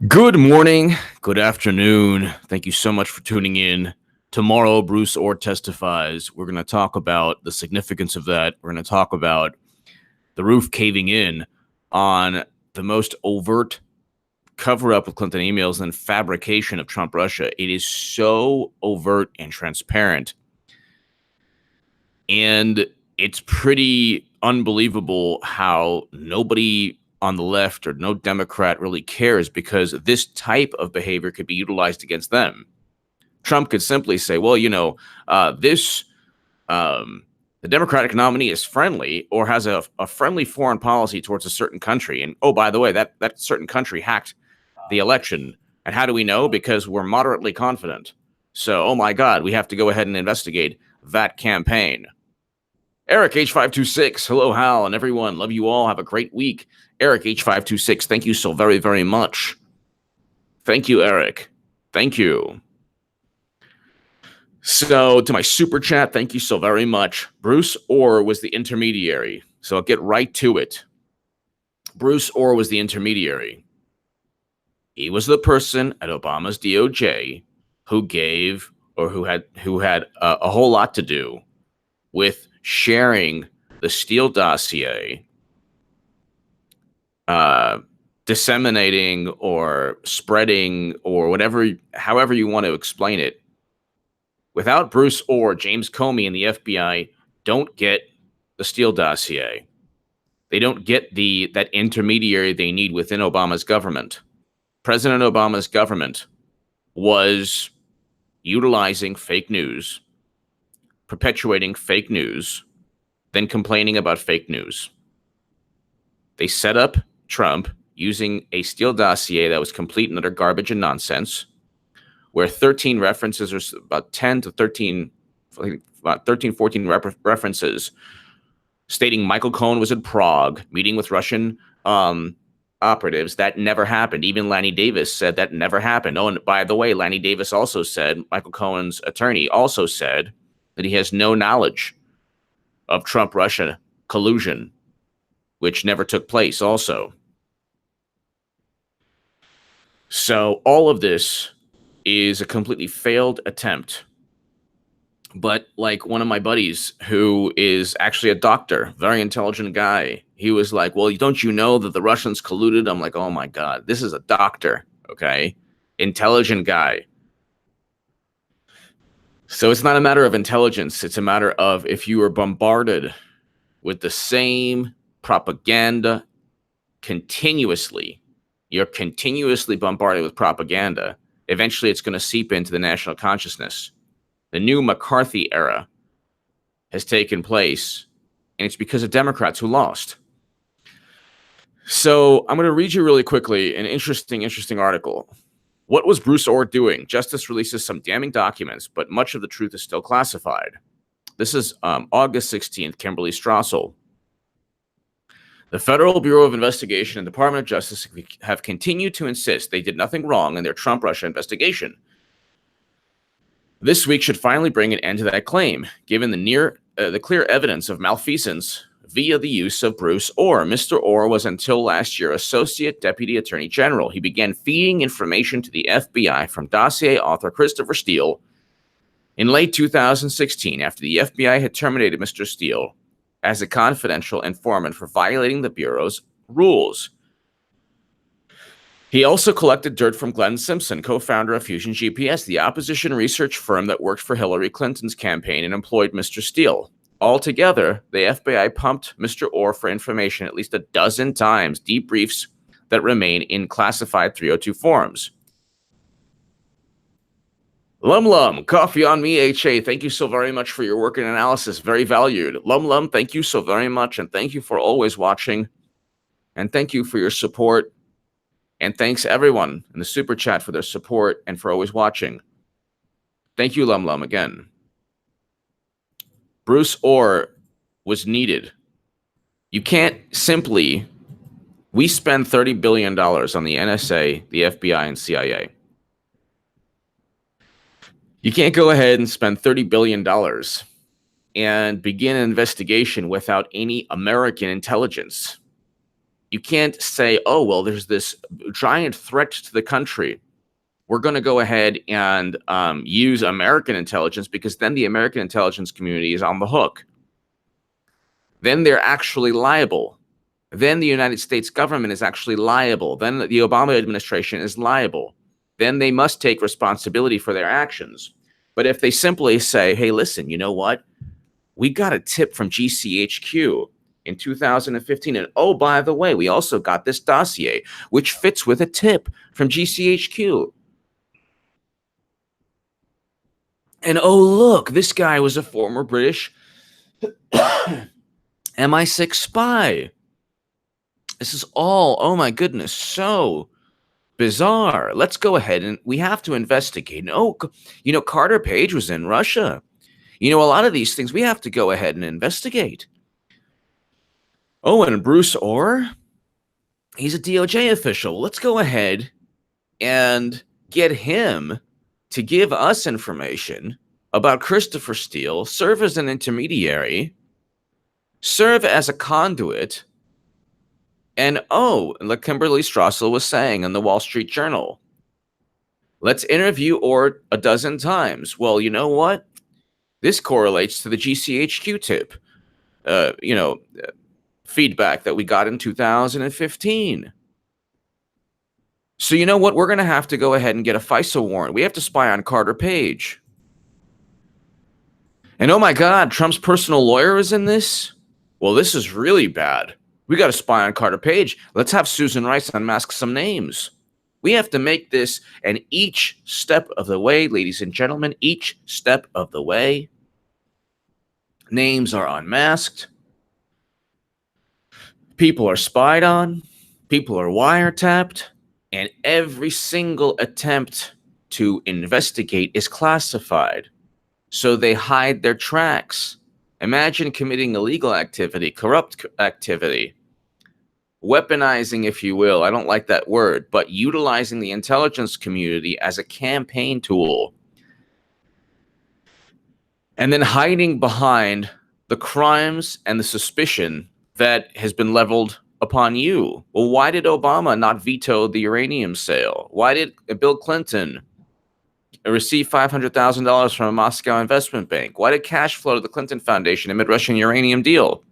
Good morning, good afternoon. Thank you so much for tuning in. Tomorrow, Bruce Ohr testifies. We're going to talk about the significance of that. We're going to talk about the roof caving in on the most overt cover-up of Clinton emails and fabrication of Trump Russia. It is so overt and transparent. And it's pretty unbelievable how nobody on the left or no Democrat really cares, because this type of behavior could be utilized against them. Trump could simply say, well, the Democratic nominee is friendly or has a friendly foreign policy towards a certain country. And, oh, by the way, that certain country hacked the election. And how do we know? Because we're moderately confident. So, oh, my God, we have to go ahead and investigate that campaign. Eric, H526, hello, Hal, and everyone. Love you all. Have a great week. Eric, H526, thank you so very, very much. Thank you, Eric. Thank you. So, to my super chat, thank you so very much. Bruce Ohr was the intermediary. So, I'll get right to it. Bruce Ohr was the intermediary. He was the person at Obama's DOJ who gave, or who had a whole lot to do with sharing the Steele Dossier, disseminating or spreading or whatever, however you want to explain it. Without Bruce Ohr, James Comey and the FBI don't get the Steele Dossier. They don't get that intermediary they need within Obama's government. President Obama's government was utilizing fake news, perpetuating fake news, then complaining about fake news. They set up Trump using a Steele Dossier that was complete and utter garbage and nonsense, where 13 references, or about 10 to 13, about 13, 14 references stating Michael Cohen was in Prague meeting with Russian operatives. That never happened. Even Lanny Davis said that never happened. Oh, and by the way, Lanny Davis also said, Michael Cohen's attorney also said, that he has no knowledge of Trump-Russia collusion, which never took place also. So all of this is a completely failed attempt. But like one of my buddies who is actually a doctor, very intelligent guy, he was like, well, don't you know that the Russians colluded? I'm like, oh my God, this is a doctor, okay? Intelligent guy. So it's not a matter of intelligence. It's a matter of, if you are bombarded with the same propaganda continuously, you're continuously bombarded with propaganda, eventually it's going to seep into the national consciousness. The new McCarthy era has taken place, and it's because of Democrats who lost. So I'm going to read you really quickly an interesting article. What was Bruce Ohr doing? Justice releases some damning documents, but much of the truth is still classified. This is August 16th, Kimberly Strassel. The Federal Bureau of Investigation and Department of Justice have continued to insist they did nothing wrong in their Trump-Russia investigation. This week should finally bring an end to that claim, given the clear evidence of malfeasance via the use of Bruce Ohr. Mr. Ohr was until last year Associate Deputy Attorney General. He began feeding information to the FBI from dossier author Christopher Steele in late 2016, after the FBI had terminated Mr. Steele as a confidential informant for violating the Bureau's rules. He also collected dirt from Glenn Simpson, co-founder of Fusion GPS, the opposition research firm that worked for Hillary Clinton's campaign and employed Mr. Steele. Altogether, the FBI pumped Mr. Ohr for information at least a dozen times, debriefs that remain in classified 302 forms. Lum, coffee on me, HA. Thank you so very much for your work and analysis. Very valued. Lum, thank you so very much, and thank you for always watching. And thank you for your support. And thanks everyone in the super chat for their support and for always watching. Thank you, Lum, again. Bruce Ohr was needed. You can't simply, we spend $30 billion on the NSA, the FBI, and CIA. You can't go ahead and spend $30 billion and begin an investigation without any American intelligence. You can't say, oh, well, there's this giant threat to the country. We're going to go ahead and use American intelligence because then the American intelligence community is on the hook. Then they're actually liable. Then the United States government is actually liable. Then the Obama administration is liable. Then they must take responsibility for their actions. But if they simply say, hey, listen, you know what? We got a tip from GCHQ in 2015. And oh, by the way, we also got this dossier, which fits with a tip from GCHQ. And oh, look, this guy was a former British MI6 spy. This is all, oh my goodness, so bizarre. Let's go ahead and we have to investigate. And oh, you know, Carter Page was in Russia. You know, a lot of these things we have to go ahead and investigate. Oh, and Bruce Ohr, he's a DOJ official. Let's go ahead and get him to give us information about Christopher Steele, serve as an intermediary, serve as a conduit, and oh, like Kimberly Strassel was saying in the Wall Street Journal, let's interview Ohr a dozen times. Well, you know what? This correlates to the GCHQ tip, feedback that we got in 2015. So you know what? We're going to have to go ahead and get a FISA warrant. We have to spy on Carter Page. And oh my God, Trump's personal lawyer is in this? Well, this is really bad. We got to spy on Carter Page. Let's have Susan Rice unmask some names. We have to make this, and each step of the way, ladies and gentlemen, each step of the way, names are unmasked. People are spied on. People are wiretapped. And every single attempt to investigate is classified. So they hide their tracks. Imagine committing illegal activity, corrupt activity, weaponizing, if you will. I don't like that word, but utilizing the intelligence community as a campaign tool. And then hiding behind the crimes and the suspicion that has been leveled upon you. Well, why did Obama not veto the uranium sale? Why did Bill Clinton receive $500,000 from a Moscow investment bank? Why did cash flow to the Clinton Foundation amid Russian uranium deal?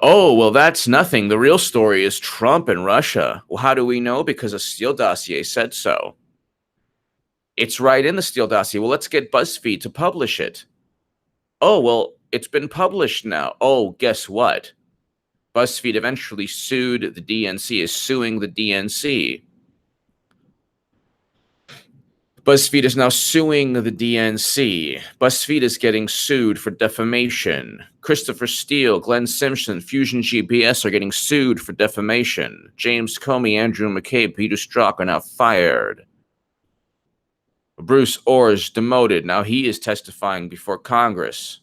Oh, well, that's nothing. The real story is Trump and Russia. Well, how do we know? Because a Steele Dossier said so. It's right in the Steele Dossier. Well, let's get BuzzFeed to publish it. Oh, well, it's been published now. Oh, guess what? BuzzFeed eventually sued the DNC, is suing the DNC. BuzzFeed is now suing the DNC. BuzzFeed is getting sued for defamation. Christopher Steele, Glenn Simpson, Fusion GPS are getting sued for defamation. James Comey, Andrew McCabe, Peter Strzok are now fired. Bruce Ohr is demoted. Now he is testifying before Congress.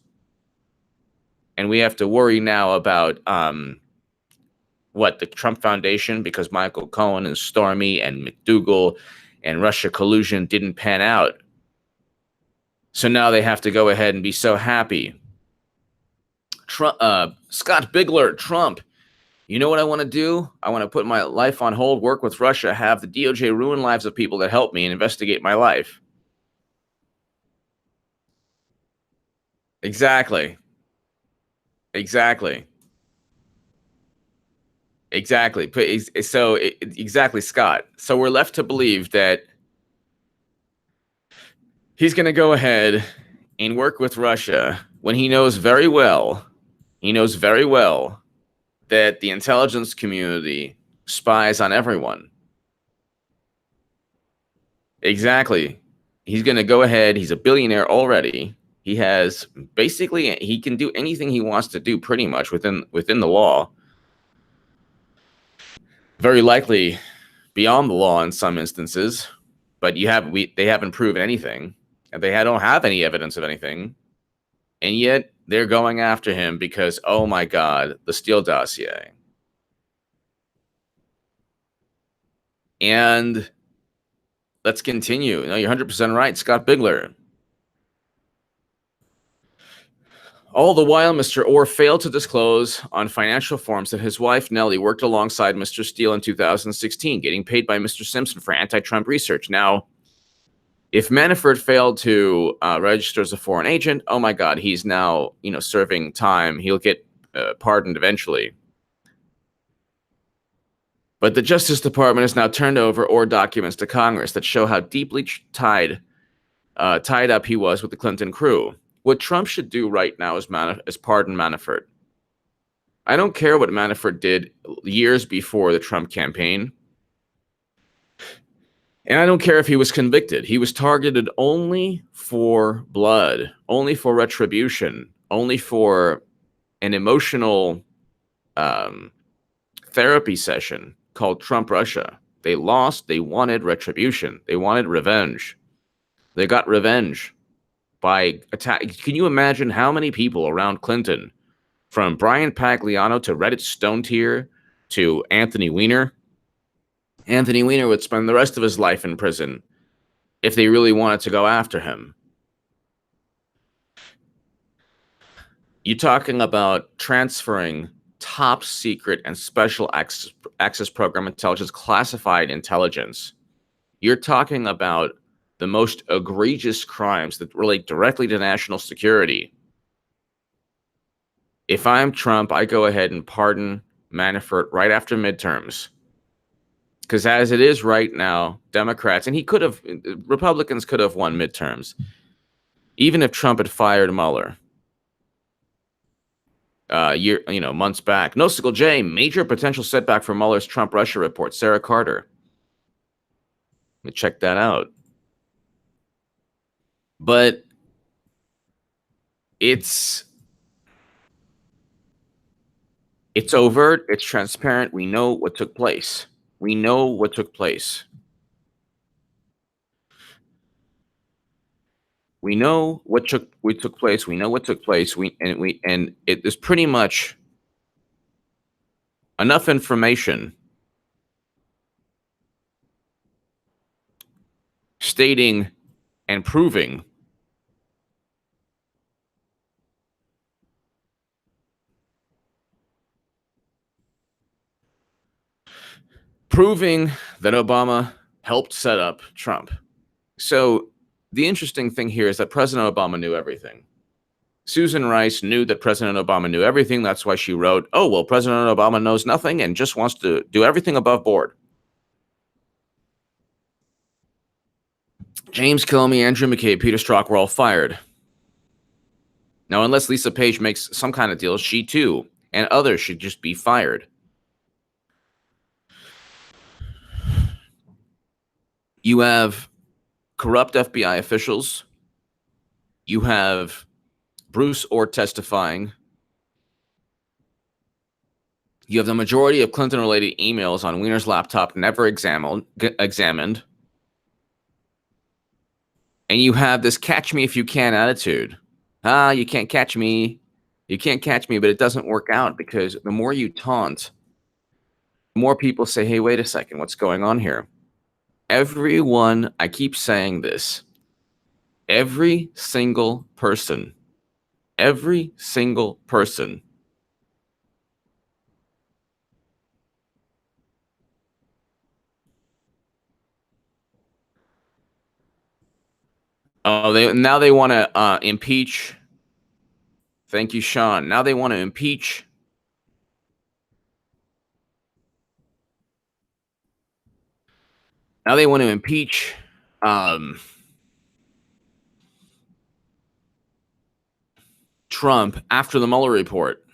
And we have to worry now about the Trump Foundation, because Michael Cohen and Stormy and McDougal and Russia collusion didn't pan out. So now they have to go ahead and be so happy. Scott Bigler, Trump, you know what I want to do? I want to put my life on hold, work with Russia, have the DOJ ruin lives of people that help me and investigate my life. Exactly. Exactly, Scott. So we're left to believe that he's going to go ahead and work with Russia when he knows very well that the intelligence community spies on everyone. Exactly. He's going to go ahead. He's a billionaire already. He can do anything he wants to do pretty much within the law. Very likely beyond the law in some instances, but they haven't proven anything, and they don't have any evidence of anything, and yet they're going after him because, oh my God, the Steele Dossier. And let's continue. No, you're 100% right, Scott Bigler. All the while, Mr. Ohr failed to disclose on financial forms that his wife, Nellie, worked alongside Mr. Steele in 2016, getting paid by Mr. Simpson for anti-Trump research. Now, if Manafort failed to register as a foreign agent, oh my God, he's now, serving time. He'll get pardoned eventually. But the Justice Department has now turned over Ohr documents to Congress that show how deeply tied up he was with the Clinton crew. What Trump should do right now is pardon Manafort. I don't care what Manafort did years before the Trump campaign. And I don't care if he was convicted. He was targeted only for blood, only for retribution, only for an emotional therapy session called Trump Russia. They lost. They wanted retribution. They wanted revenge. They got revenge by attack. Can you imagine how many people around Clinton, from Brian Pagliano to Reddit Stone Tier to Anthony Weiner? Anthony Weiner would spend the rest of his life in prison if they really wanted to go after him. You're talking about transferring top secret and special access program intelligence, classified intelligence. You're talking about the most egregious crimes that relate directly to national security. If I'm Trump, I go ahead and pardon Manafort right after midterms. Because as it is right now, Democrats, and Republicans could have won midterms, even if Trump had fired Mueller months back. Nosticle J, major potential setback for Mueller's Trump Russia report. Sarah Carter. Let me check that out. But it's overt, it's transparent. We know what took place. We know what took place. We know what took place. We know what took place. And it is pretty much enough information stating and proving that Obama helped set up Trump. So the interesting thing here is that President Obama knew everything. Susan Rice knew that President Obama knew everything. That's why she wrote, oh, well, President Obama knows nothing and just wants to do everything above board. James Comey, Andrew McCabe, Peter Strzok were all fired. Now, unless Lisa Page makes some kind of deal, she too, and others should just be fired. You have corrupt FBI officials. You have Bruce Ohr testifying. You have the majority of Clinton-related emails on Weiner's laptop never examined. And you have this catch me if you can attitude. You can't catch me. You can't catch me, but it doesn't work out because the more you taunt, the more people say, hey, wait a second, what's going on here? Everyone, I keep saying this, every single person now they want to impeach. Thank you, Sean. Now they want to impeach Trump after the Mueller report.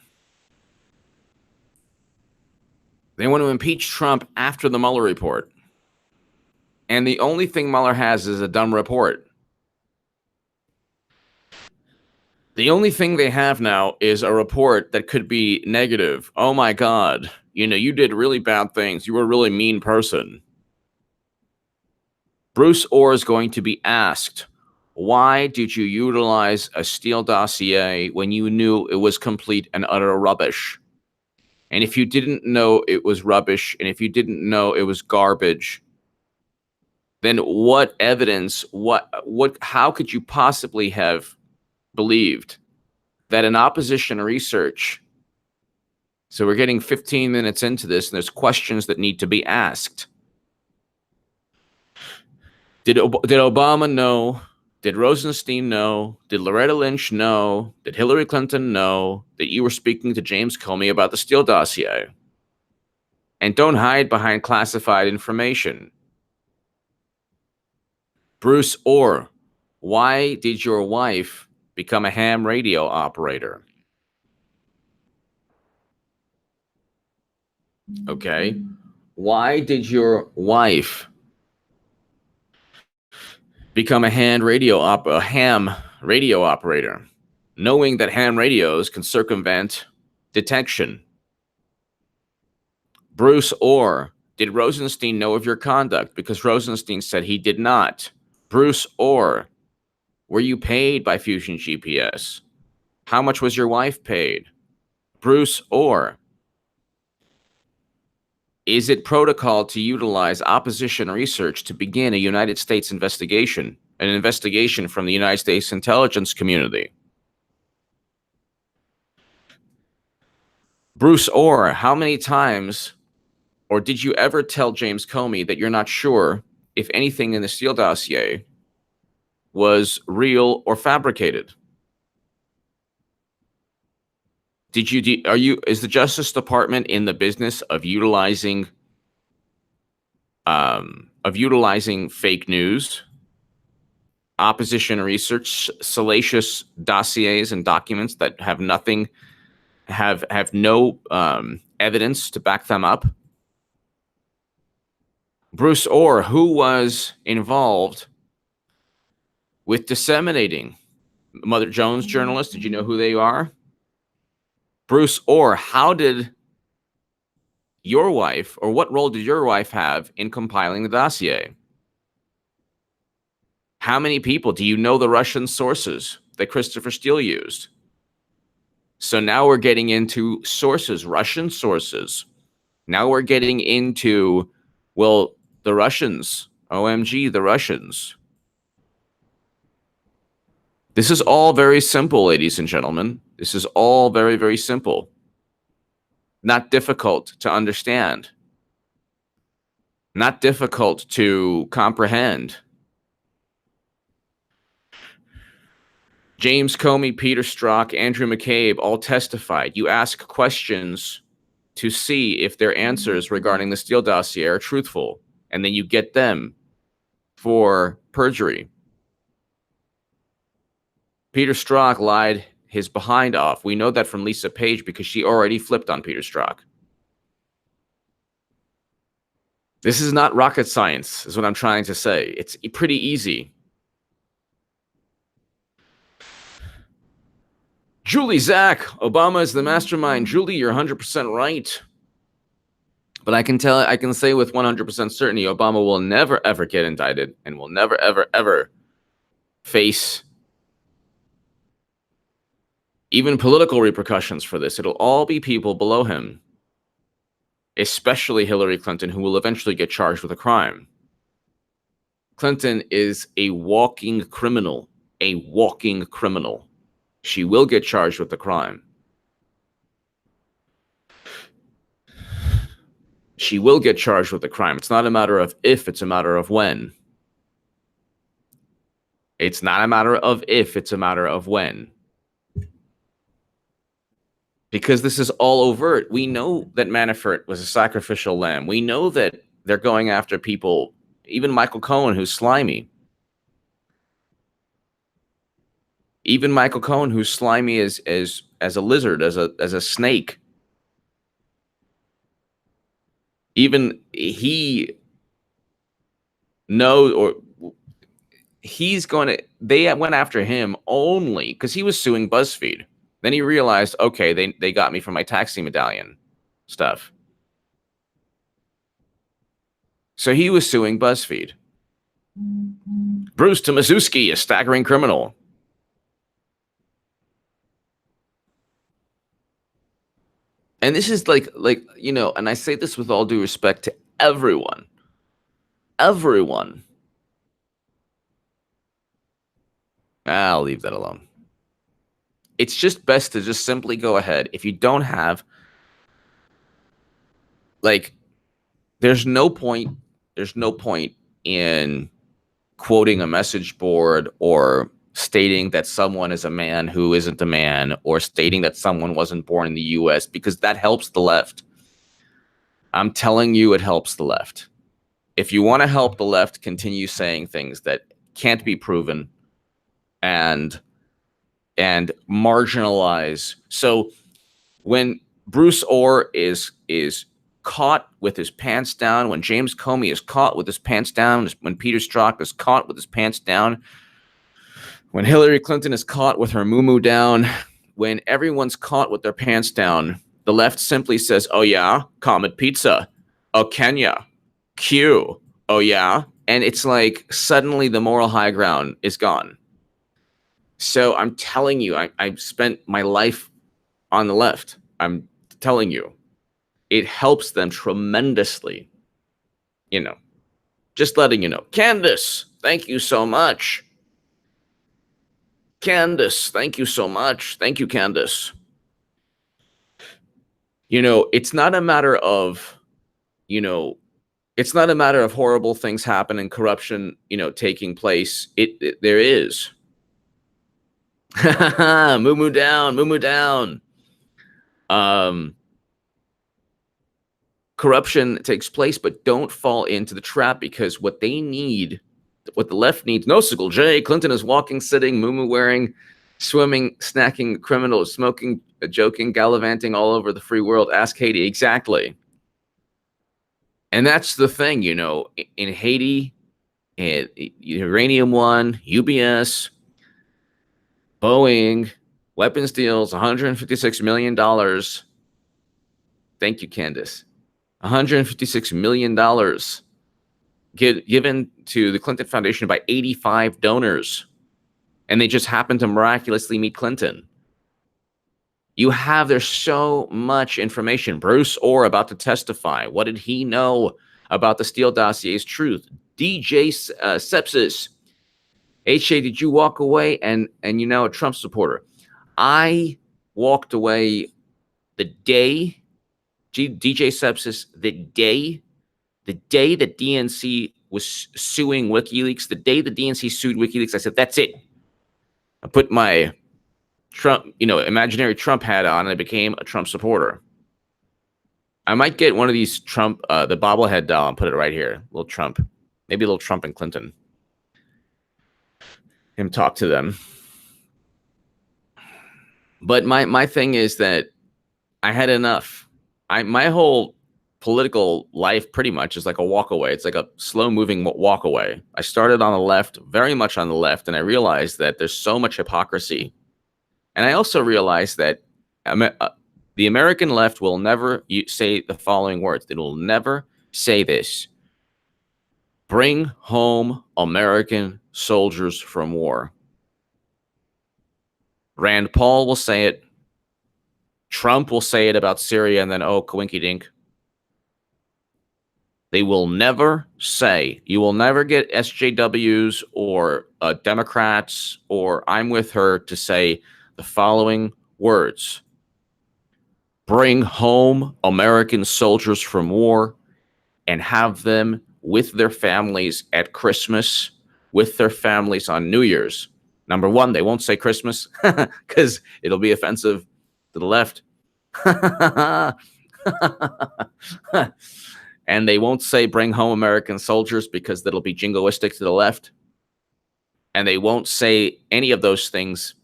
They want to impeach Trump after the Mueller report. And the only thing Mueller has is a dumb report. The only thing they have now is a report that could be negative. Oh my God, you did really bad things. You were a really mean person. Bruce Ohr is going to be asked, why did you utilize a Steele dossier when you knew it was complete and utter rubbish? And if you didn't know it was rubbish, and if you didn't know it was garbage, then what evidence, how could you possibly have believed that in opposition research, so we're getting 15 minutes into this, and there's questions that need to be asked. Did Obama know? Did Rosenstein know? Did Loretta Lynch know? Did Hillary Clinton know that you were speaking to James Comey about the Steele dossier? And don't hide behind classified information. Bruce Ohr, why did your wife become a ham radio operator? Okay. Why did your wife become a ham radio operator, knowing that ham radios can circumvent detection? Bruce Ohr, did Rosenstein know of your conduct? Because Rosenstein said he did not. Bruce Ohr, were you paid by Fusion GPS? How much was your wife paid? Bruce Ohr, is it protocol to utilize opposition research to begin a United States investigation, an investigation from the United States intelligence community? Bruce Ohr, how many times, or did you ever tell James Comey that you're not sure if anything in the Steele dossier was real or fabricated? Is the Justice Department in the business of utilizing fake news, opposition research, salacious dossiers and documents that have nothing, have no evidence to back them up? Bruce Ohr, who was involved with disseminating Mother Jones journalists? Did you know who they are? Bruce Ohr, how did your wife, or what role did your wife have in compiling the dossier? How many people? Do you know the Russian sources that Christopher Steele used? So now we're getting into sources, Russian sources. Now we're getting into, well, the Russians, OMG, the Russians. This is all very simple, ladies and gentlemen. This is all very, very simple. Not difficult to understand. Not difficult to comprehend. James Comey, Peter Strzok, Andrew McCabe all testified. You ask questions to see if their answers regarding the Steele dossier are truthful, and then you get them for perjury. Peter Strzok lied his behind off. We know that from Lisa Page because she already flipped on Peter Strzok. This is not rocket science, is what I'm trying to say. It's pretty easy. Julie Zach, Obama is the mastermind. Julie, you're 100% right. But I can say with 100% certainty, Obama will never, ever get indicted and will never, ever, ever face even political repercussions for this. It'll all be people below him, especially Hillary Clinton, who will eventually get charged with a crime. Clinton is a walking criminal, a walking criminal. She will get charged with the crime. She will get charged with the crime. It's not a matter of if, it's a matter of when. It's not a matter of if, it's a matter of when. Because this is all overt. We know that Manafort was a sacrificial lamb. We know that they're going after people, even Michael Cohen, who's slimy. Even Michael Cohen, who's slimy as a lizard, as a snake. Even he knows, or he's going to, they went after him only because he was suing BuzzFeed. Then he realized, okay, they got me for my taxi medallion stuff. So he was suing BuzzFeed. Bruce Tomaszewski, a staggering criminal. And this is like, you know, and I say this with all due respect to everyone. Everyone. I'll leave that alone. it's just best to just simply go ahead. If you don't have, like, there's no point in quoting a message board or stating that someone is a man who isn't a man, or stating that someone wasn't born in the US, because that helps the left. I'm telling you, it helps the left. If you want to help the left continue saying things that can't be proven and marginalize. So when Bruce Ohr is caught with his pants down, when James Comey is caught with his pants down, when Peter Strzok is caught with his pants down, when Hillary Clinton is caught with her muumuu down, when everyone's caught with their pants down, the left simply says, oh yeah, Comet Pizza. Oh, Kenya. Q. Oh yeah. And it's like suddenly the moral high ground is gone. So I'm telling you, I've spent my life on the left. I'm telling you, it helps them tremendously. You know, just letting you know. Candace, thank you so much. Candace, thank you so much. Thank you, Candace. You know, it's not a matter of, it's not a matter of horrible things happen and corruption, taking place. There is. Moo down, moo down. Corruption takes place, but don't fall into the trap, because what they need, what the left needs, no sickle J. Clinton is walking, sitting, moo wearing, swimming, snacking, criminal, smoking, joking, gallivanting all over the free world. Ask Haiti. Exactly. And that's the thing, in Haiti, Uranium One, UBS, Boeing, weapons deals, $156 million. Thank you, Candace. $156 million given to the Clinton Foundation by 85 donors. And they just happened to miraculously meet Clinton. There's so much information. Bruce Ohr about to testify. What did he know about the Steele Dossier's truth? DJ Sepsis. HA, did you walk away and you're now a Trump supporter? I walked away the day, DJ Sepsis, the day that DNC was suing WikiLeaks, the day the DNC sued WikiLeaks, I said, that's it. I put my Trump, imaginary Trump hat on, and I became a Trump supporter. I might get one of these Trump, the bobblehead doll, and put it right here. Little Trump. Maybe a little Trump and Clinton. Him talk to them. But my thing is that I had enough. My whole political life pretty much is like a walk away. It's like a slow moving walk away. I started on the left, very much on the left, and I realized that there's so much hypocrisy. And I also realized that the American left will never say the following words. It will never say this: bring home American soldiers from war. Rand Paul will say it. Trump will say it about Syria, and then, oh, coinky dink. They will never say, you will never get SJWs or Democrats or I'm with her to say the following words: bring home American soldiers from war and have them with their families at Christmas, with their families on New Year's. Number one, they won't say Christmas because it'll be offensive to the left. And they won't say bring home American soldiers because that'll be jingoistic to the left. And they won't say any of those things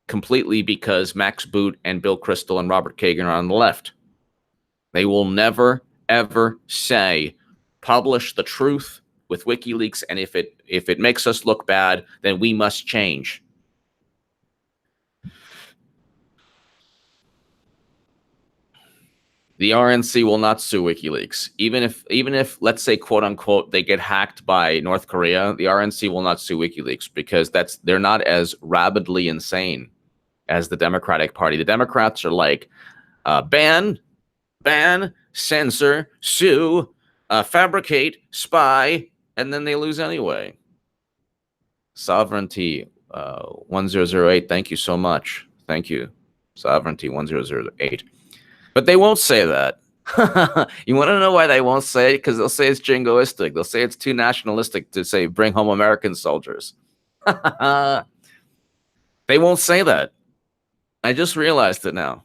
completely because Max Boot and Bill Kristol and Robert Kagan are on the left. They will never, ever say, publish the truth with WikiLeaks, and if it makes us look bad, then we must change. The RNC will not sue WikiLeaks. Even if let's say, quote unquote, they get hacked by North Korea, the RNC will not sue WikiLeaks because they're not as rabidly insane as the Democratic Party. The Democrats are like, ban, censor, sue, fabricate, spy, and then they lose anyway. Sovereignty 1008. Thank you so much. Thank you, Sovereignty 1008. But they won't say that. You want to know why they won't say it? Because they'll say it's jingoistic. They'll say it's too nationalistic to say bring home American soldiers. They won't say that. I just realized it now.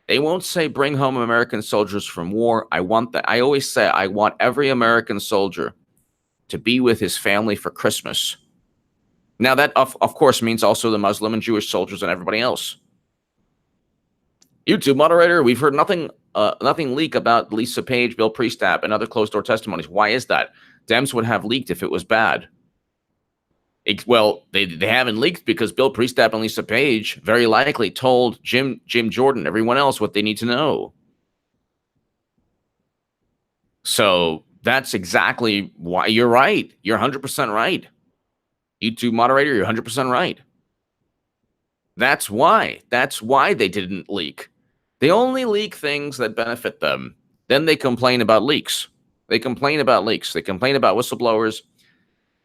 They won't say bring home American soldiers from war. I want that. I always say I want every American soldier to be with his family for Christmas. Now that of course means also the Muslim and Jewish soldiers and everybody else. YouTube moderator, we've heard nothing leak about Lisa Page, Bill Priestap, and other closed-door testimonies. Why is that? Dems would have leaked if it was bad. Well, they haven't leaked because Bill Priestap and Lisa Page very likely told Jim Jordan, everyone else, what they need to know. So that's exactly why you're right. You're 100% right. YouTube moderator, you're 100% right. That's why. That's why they didn't leak. They only leak things that benefit them. Then they complain about leaks. They complain about leaks. They complain about whistleblowers.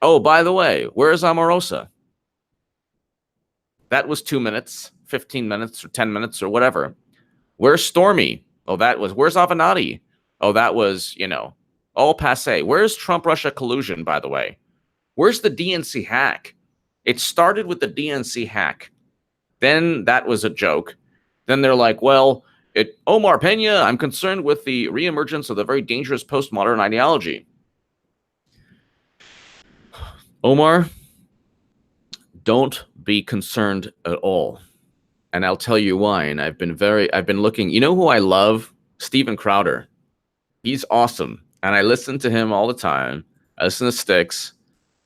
Oh, by the way, where's Omarosa? That was 2 minutes, 15 minutes, or 10 minutes, or whatever. Where's Stormy? Oh, where's Avenatti? Oh, that was, all passe. Where's Trump-Russia collusion, by the way? Where's the DNC hack? It started with the DNC hack. Then that was a joke. Then they're like, well, Omar Pena, I'm concerned with the reemergence of the very dangerous postmodern ideology. Omar, don't be concerned at all. And I'll tell you why. And I've been looking. You know who I love? Steven Crowder. He's awesome. And I listen to him all the time. I listen to Styx.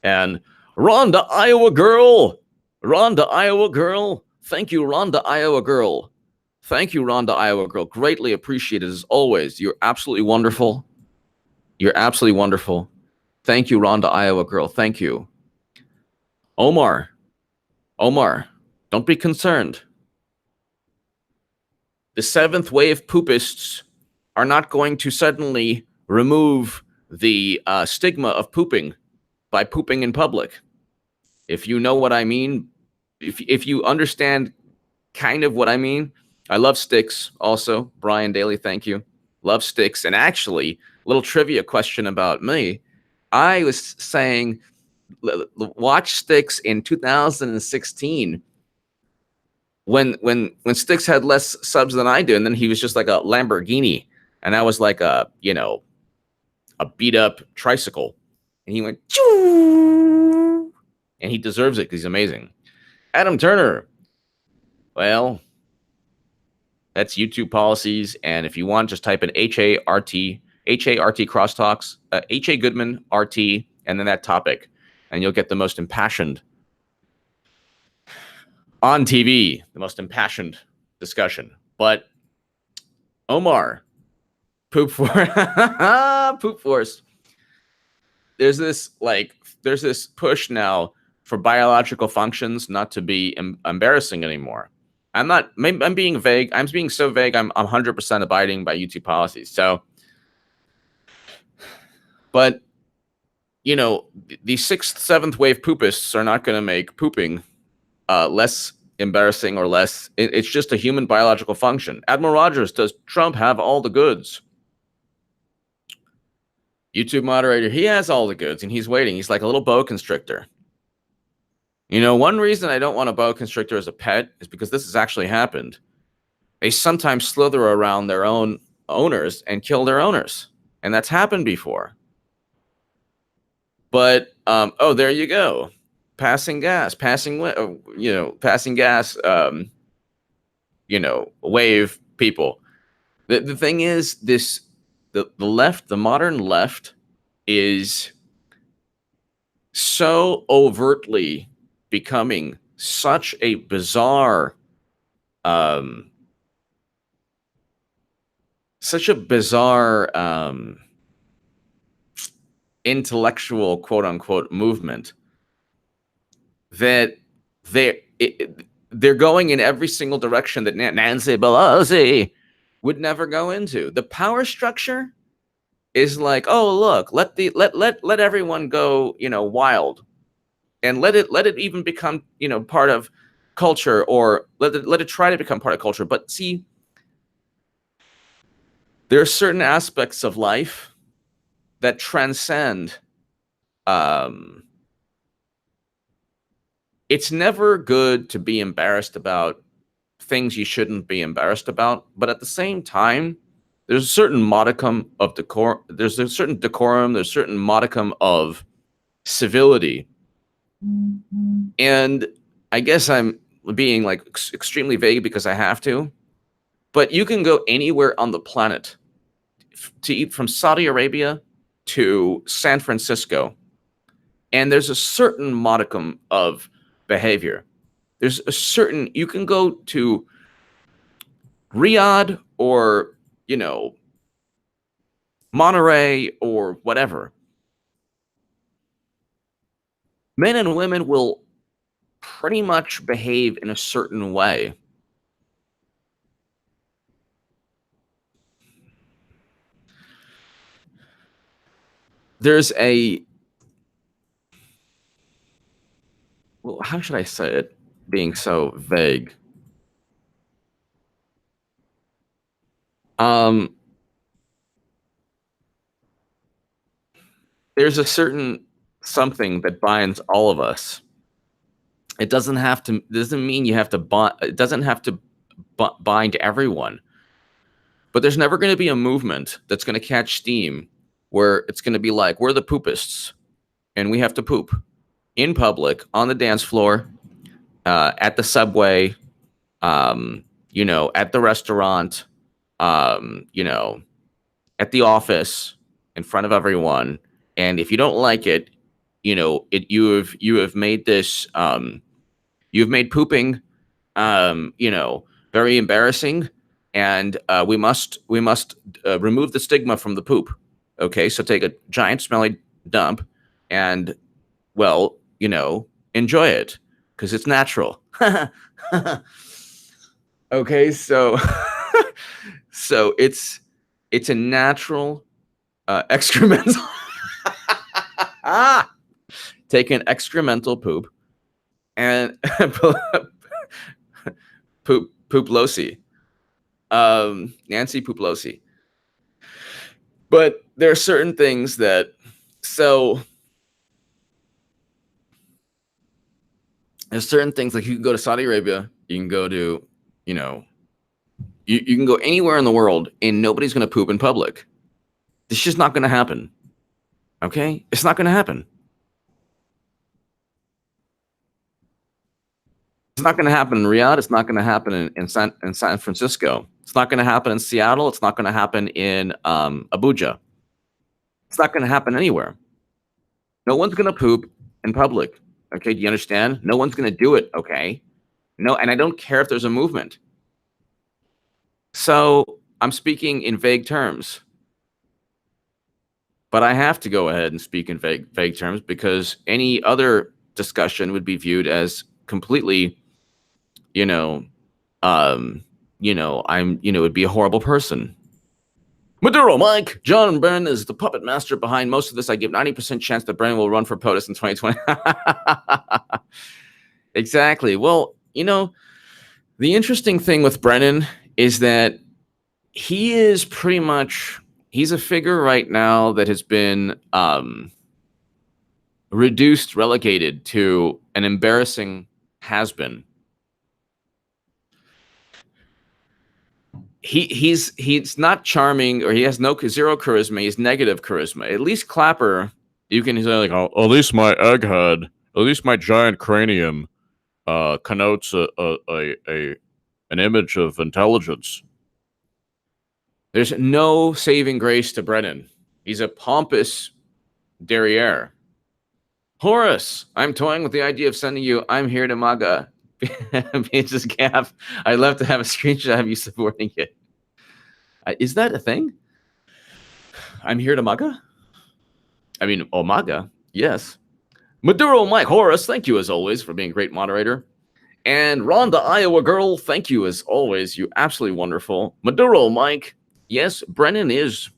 And Rhonda, Iowa girl. Rhonda, Iowa girl. Thank you, Rhonda, Iowa girl. Thank you, Rhonda, Iowa girl. Greatly appreciated as always. You're absolutely wonderful. You're absolutely wonderful. Thank you, Rhonda, Iowa girl. Thank you. Omar, don't be concerned. The seventh wave poopists are not going to suddenly remove the stigma of pooping by pooping in public. If you know what I mean, if you understand kind of what I mean, I love Styx also. Brian Daly, thank you. Love Styx. And actually, little trivia question about me. I was saying, watch Styx in 2016 when Styx had less subs than I do, and then he was just like a Lamborghini, and I was like a beat up tricycle, and he went choo, and he deserves it because he's amazing. Adam Turner, well, that's YouTube policies, and if you want, just type in HART crosstalks, HA Goodman RT, and then that topic, and you'll get the most impassioned on TV, the most impassioned discussion. But Omar, poop force. There's this push now for biological functions not to be embarrassing anymore. I'm being vague. I'm being so vague. I'm 100% abiding by YouTube policies. So, but the sixth, seventh wave poopists are not going to make pooping less embarrassing or less. It's just a human biological function. Admiral Rogers, does Trump have all the goods? YouTube moderator, he has all the goods and he's waiting. He's like a little boa constrictor. One reason I don't want a boa constrictor as a pet is because this has actually happened. They sometimes slither around their own owners and kill their owners. And that's happened before. But, there you go. Passing gas, wave people. The thing is, the left, the modern left, is so overtly becoming such a bizarre, intellectual, quote unquote, movement that they're going in every single direction that Nancy Pelosi would never go into. The power structure is like, oh look, let everyone go, wild. and let it even become, part of culture, or let it try to become part of culture. But see, there are certain aspects of life that transcend. It's never good to be embarrassed about things you shouldn't be embarrassed about, but at the same time, there's a certain modicum of decorum. There's a certain decorum. There's a certain modicum of civility, and I guess I'm being like extremely vague because I have to. But you can go anywhere on the planet to eat, from Saudi Arabia to San Francisco, and there's a certain modicum of behavior. There's a certain, you can go to Riyadh or, Monterey or whatever. Men and women will pretty much behave in a certain way. There's a, well, how should I say it being so vague? There's a certain something that binds all of us. It doesn't mean you have to bind, it doesn't have to bind everyone. But there's never going to be a movement that's going to catch steam where it's going to be like, we're the poopists and we have to poop in public, on the dance floor, at the subway, at the restaurant, at the office, in front of everyone. And if you don't like it, you have made this, you've made pooping, very embarrassing, and we must remove the stigma from the poop. Okay, so take a giant smelly dump, and, well, enjoy it because it's natural. Okay, so so it's a natural excremental. Take an excremental poop and Pooplosi. Nancy Pooplosi. But there are certain things that, so there's certain things, like you can go to Saudi Arabia, you can go to, you can go anywhere in the world and nobody's going to poop in public. It's just not going to happen. Okay? It's not going to happen. It's not going to happen in Riyadh. It's not going to happen in San Francisco. It's not going to happen in Seattle. It's not going to happen in Abuja. It's not going to happen anywhere. No one's going to poop in public. Okay, do you understand? No one's going to do it, okay? No, and I don't care if there's a movement. So I'm speaking in vague terms. But I have to go ahead and speak in vague terms because any other discussion would be viewed as completely, I'm, would be a horrible person. Maduro Mike, John Brennan is the puppet master behind most of this. I give 90% chance that Brennan will run for POTUS in 2020. Exactly. Well, the interesting thing with Brennan is that he is pretty much, he's a figure right now that has been relegated to an embarrassing has-been. He's not charming, or he has zero charisma. He's negative charisma. At least Clapper, you can say like, oh, at least my egghead, at least my giant cranium, connotes an image of intelligence. There's no saving grace to Brennan. He's a pompous derriere. Horace, I'm toying with the idea of sending you "I'm here to MAGA" Pages Gap. I'd love to have a screenshot of you supporting it. Is that a thing? I'm here to MAGA? I mean, MAGA, yes. Maduro Mike Horace, thank you as always for being a great moderator. And Rhonda Iowa Girl, thank you as always. You absolutely wonderful. Maduro Mike, yes, Brennan is.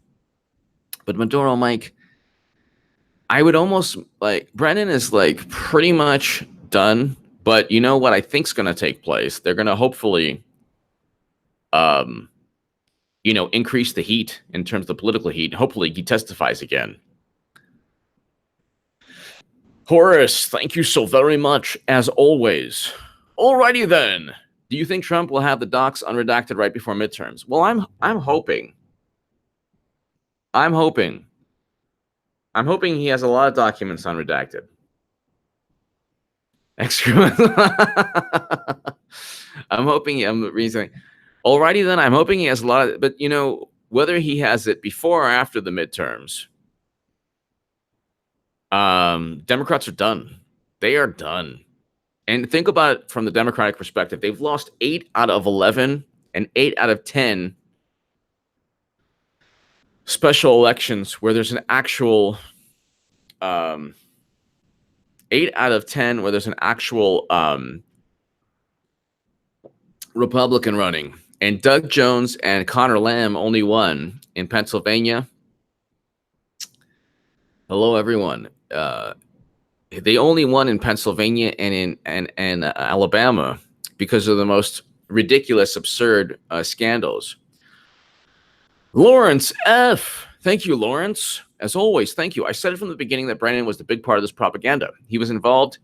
But Maduro Mike, I would almost like Brennan is like pretty much done, but you know what I think's going to take place? They're going to hopefully, increase the heat in terms of the political heat. Hopefully, he testifies again. Horace, thank you so very much as always. Alrighty then. Do you think Trump will have the docs unredacted right before midterms? Well, I'm hoping. I'm hoping he has a lot of documents unredacted. I'm reasoning. Alrighty then, I'm hoping he has a lot of, but whether he has it before or after the midterms, Democrats are done. They are done. And think about it from the Democratic perspective. They've lost 8 out of 11 and 8 out of 10 special elections where there's an actual 8 out of 10 where there's an actual Republican running. And Doug Jones and Connor Lamb only won in Pennsylvania. Hello, everyone. They only won in Pennsylvania and in Alabama because of the most ridiculous, absurd scandals. Lawrence F. Thank you, Lawrence. As always, thank you. I said it from the beginning that Brennan was the big part of this propaganda. He was involved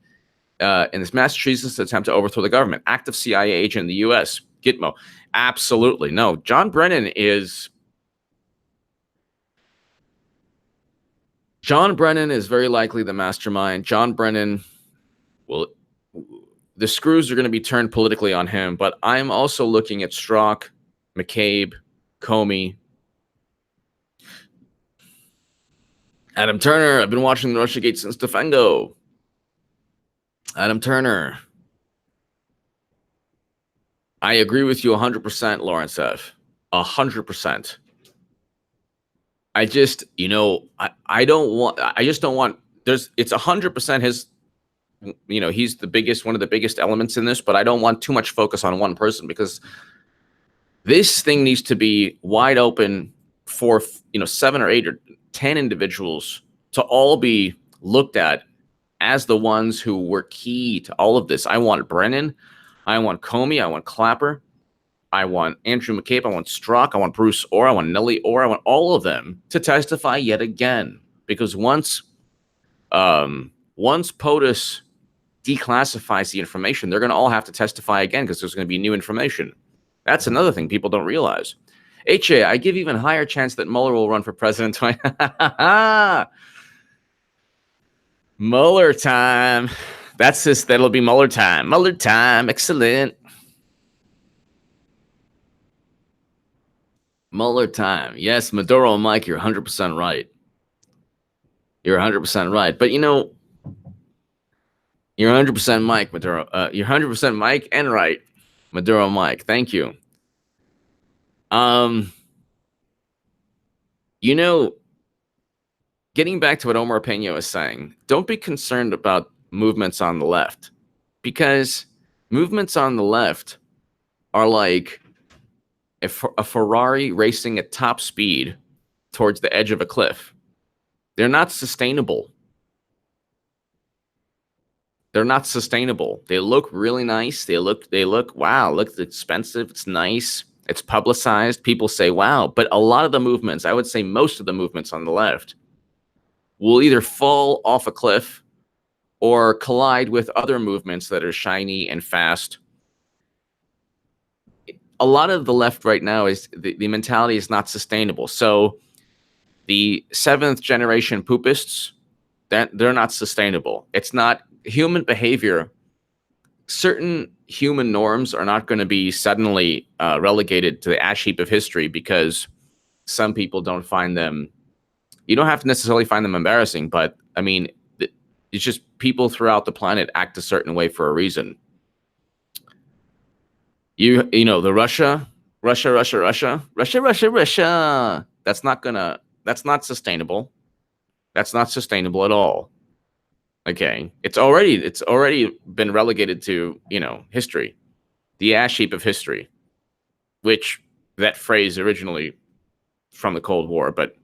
in this Massachusetts attempt to overthrow the government. Active CIA agent in the U.S. Gitmo. Absolutely. No, John Brennan is very likely the mastermind. John Brennan the screws are going to be turned politically on him, but I'm also looking at Strzok, McCabe, Comey, Adam Turner. I've been watching the Russiagate since Defengo. Adam Turner. I agree with you 100%, Lawrence F. 100%. I just, I just don't want, it's 100% his, he's one of the biggest elements in this, but I don't want too much focus on one person because this thing needs to be wide open for, 7 or 8 or 10 individuals to all be looked at as the ones who were key to all of this. I want Brennan. I want Comey. I want Clapper. I want Andrew McCabe. I want Strzok. I want Bruce Ohr. I want Nellie Ohr. I want all of them to testify yet again. Because once POTUS declassifies the information, they're going to all have to testify again because there's going to be new information. That's another thing people don't realize. HA, I give even higher chance that Mueller will run for president. Mueller time. That'll be Mueller time. Mueller time. Excellent. Mueller time. Yes, Maduro and Mike, you're 100% right. You're 100% right. But you're 100% Mike, Maduro. You're 100% Mike and right. Maduro Mike. Thank you. Getting back to what Omar Pena was saying, don't be concerned about movements on the left, because movements on the left are like a Ferrari racing at top speed towards the edge of a cliff. They're not sustainable. They're not sustainable. They look really nice. They look, wow, look expensive. It's nice. It's publicized. People say, wow. But a lot of the movements, I would say most of the movements on the left, will either fall off a cliff or collide with other movements that are shiny and fast. A lot of the left right now is the mentality is not sustainable. So the 7th generation poopists, they're not sustainable. It's not human behavior. Certain human norms are not going to be suddenly relegated to the ash heap of history because some people don't find them. You don't have to necessarily find them embarrassing, but I mean, it's just people throughout the planet act a certain way for a reason. The Russia. That's not sustainable. That's not sustainable at all. Okay. It's already been relegated to, history, the ash heap of history, which that phrase originally from the Cold War, but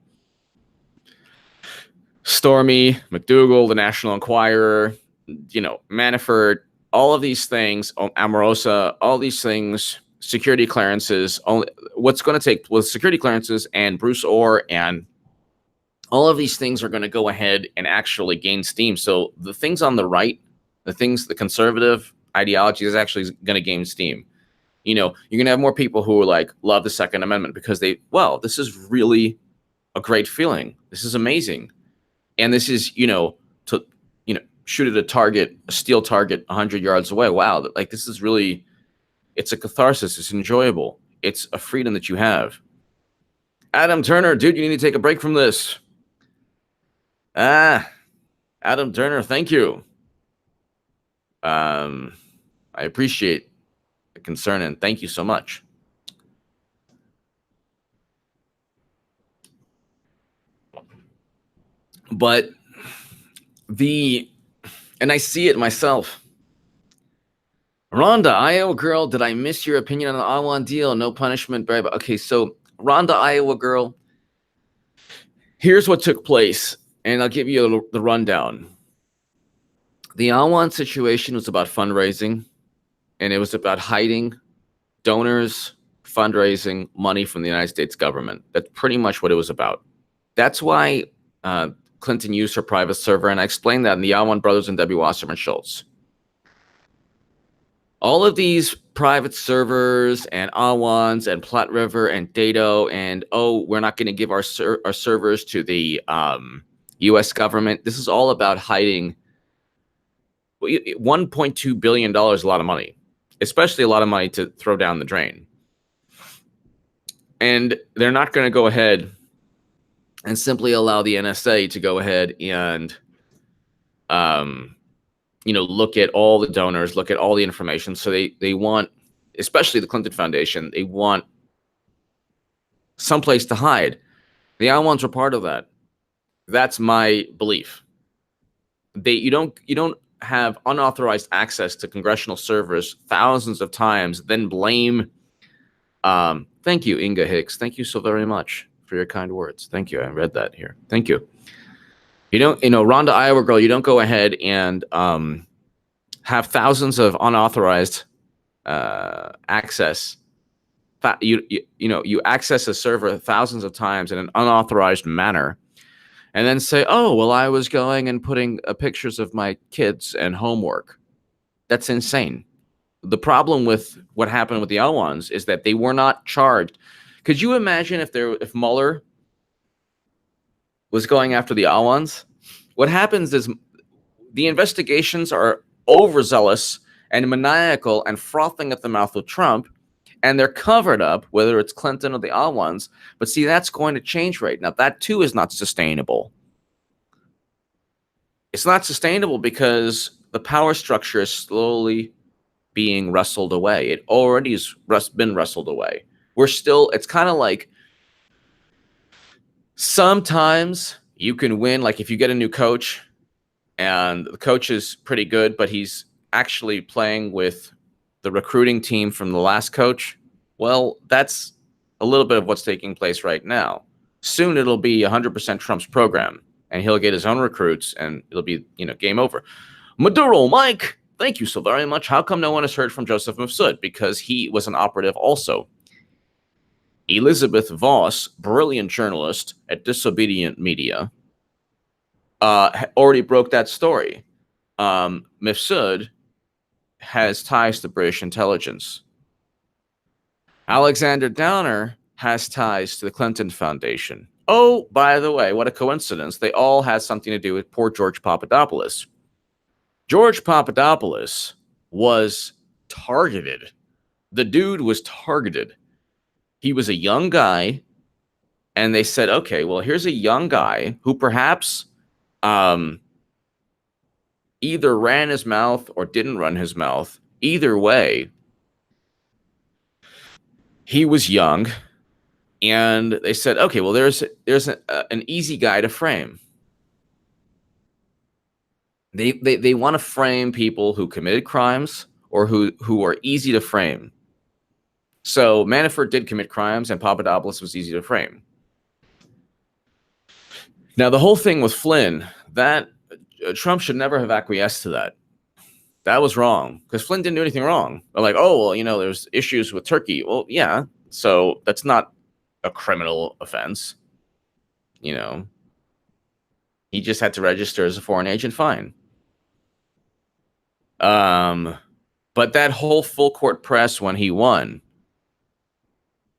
Stormy, McDougal, the National Enquirer, Manafort, all of these things, Amorosa, all these things, security clearances. What's going to take with security clearances and Bruce Ohr and all of these things are going to go ahead and actually gain steam. So the things on the right, the conservative ideology is actually going to gain steam. You're going to have more people who are like, love the Second Amendment because this is really a great feeling. This is amazing. And this is, to, shoot at a steel target 100 yards away. Wow. This is really, it's a catharsis. It's enjoyable. It's a freedom that you have. Adam Turner, dude, you need to take a break from this. Adam Turner, thank you. I appreciate the concern and thank you so much. But and I see it myself. Rhonda, Iowa girl, did I miss your opinion on the Awan deal? No punishment, babe. Okay, so Rhonda, Iowa girl, here's what took place, and I'll give you the rundown. The Awan situation was about fundraising, and it was about hiding donors, fundraising, money from the United States government. That's pretty much what it was about. That's why Clinton used her private server, and I explained that in the Awan Brothers and Debbie Wasserman Schultz. All of these private servers and Awans and Platte River and Dado and, we're not going to give our servers to the U.S. government. This is all about hiding. $1.2 billion is a lot of money, especially a lot of money to throw down the drain. And they're not going to go ahead and simply allow the NSA to go ahead and, look at all the donors, look at all the information. So they want, especially the Clinton Foundation, they want someplace to hide. The Iowans were part of that. That's my belief. You don't have unauthorized access to congressional servers thousands of times, then blame. Thank you, Inga Hicks. Thank you so very much for your kind words. Thank you. I read that here. Thank you. Rhonda, Iowa girl, you don't go ahead and have thousands of unauthorized access. You access a server thousands of times in an unauthorized manner, and then say, "Oh, well, I was going and putting pictures of my kids and homework." That's insane. The problem with what happened with the Awans is that they were not charged. Could you imagine if Mueller was going after the Awans? What happens is the investigations are overzealous and maniacal and frothing at the mouth with Trump, and they're covered up, whether it's Clinton or the Awans. But see, that's going to change right now. That too is not sustainable. It's not sustainable because the power structure is slowly being wrestled away. It already has been wrestled away. It's kind of like sometimes you can win. Like if you get a new coach and the coach is pretty good, but he's actually playing with the recruiting team from the last coach. Well, that's a little bit of what's taking place right now. Soon it'll be 100% Trump's program, and he'll get his own recruits, and it'll be, game over. Maduro Mike, thank you so very much. How come no one has heard from Joseph Mifsud? Because he was an operative also. Elizabeth Voss, brilliant journalist at Disobedient Media, already broke that story. Mifsud has ties to British intelligence. Alexander Downer has ties to the Clinton Foundation. Oh, by the way, what a coincidence. They all had something to do with poor George Papadopoulos. George Papadopoulos was targeted. The dude was targeted. He was a young guy, and they said, okay, well, here's a young guy who perhaps either ran his mouth or didn't run his mouth. Either way, he was young, and they said, okay, well, there's an easy guy to frame. They want to frame people who committed crimes or who are easy to frame. So Manafort did commit crimes, and Papadopoulos was easy to frame. Now, the whole thing with Flynn, that Trump should never have acquiesced to that. That was wrong because Flynn didn't do anything wrong. They're like, oh, well, there's issues with Turkey. Well, yeah. So that's not a criminal offense. He just had to register as a foreign agent. Fine. But that whole full court press when he won,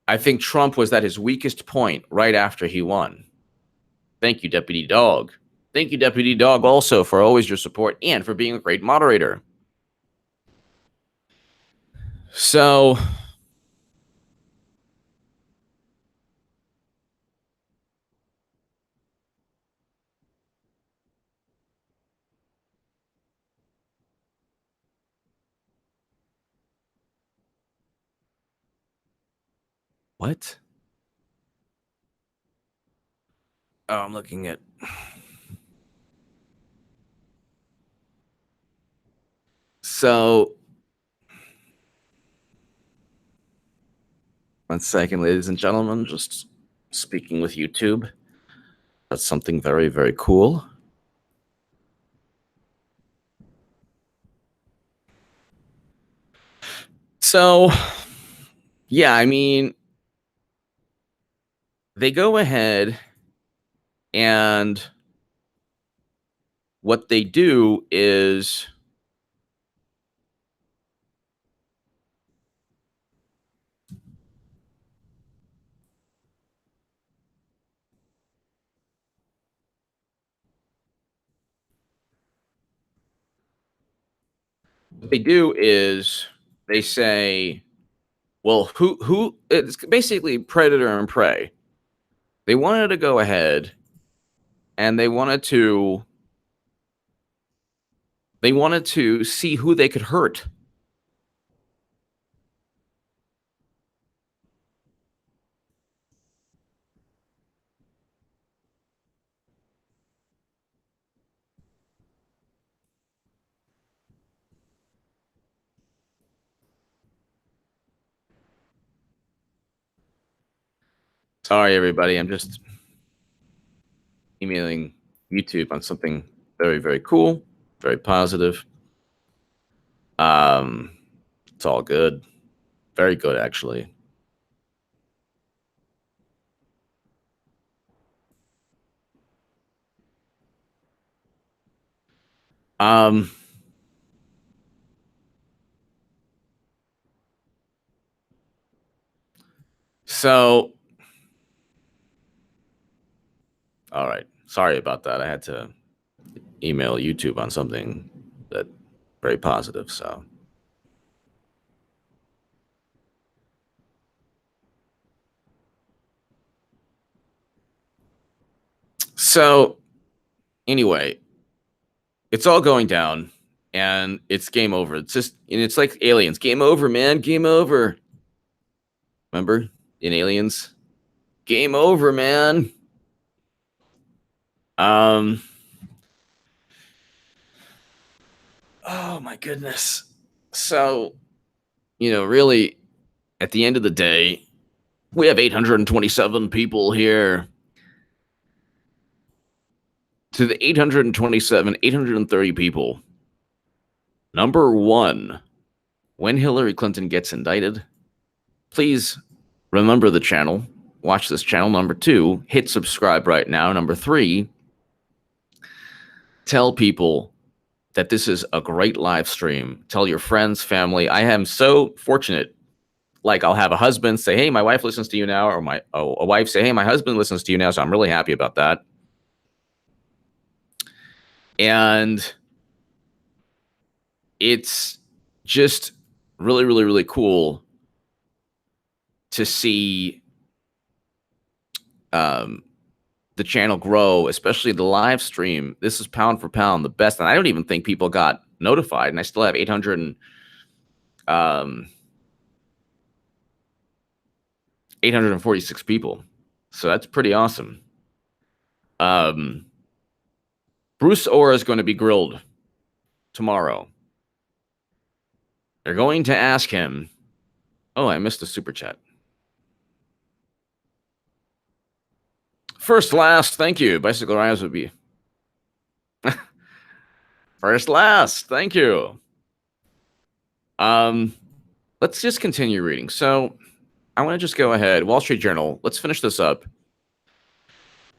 I think Trump was at his weakest point right after he won. Thank you, Deputy Dog. Thank you, Deputy Dog, also for always your support and for being a great moderator. So, what? Oh, I'm looking at. So, 1 second, ladies and gentlemen, just speaking with YouTube. That's something very, very cool. So, yeah, I mean, they go ahead and what they do is they say, well, who it's basically predator and prey. They wanted to go ahead and they wanted to see who they could hurt. Sorry, everybody. I'm just emailing YouTube on something very, very cool, very positive. It's all good. Very good, actually. So, all right. Sorry about that. I had to email YouTube on something that very positive. So anyway, it's all going down and it's game over. It's like Aliens. Game over, man. Game over. Remember in Aliens? Game over, man. Oh my goodness. So, really at the end of the day, we have 827 people here. To the 827, 830 people. Number one, when Hillary Clinton gets indicted, please remember the channel. Watch this channel. Number two, hit subscribe right now. Number three, tell people that this is a great live stream. Tell your friends, family. I am so fortunate. Like I'll have a husband say, hey, my wife listens to you now, or a wife say, hey, my husband listens to you now. So I'm really happy about that. And it's just really, really, really cool to see the channel grow, especially the live stream. This is pound for pound the best. And I don't even think people got notified. And I still have 846 people. So that's pretty awesome. Bruce Ohr is going to be grilled tomorrow. They're going to ask him. Oh, I missed a super chat. First, last, thank you. Bicycle rides would be. First, last, thank you. Let's just continue reading. So I want to just go ahead. Wall Street Journal. Let's finish this up.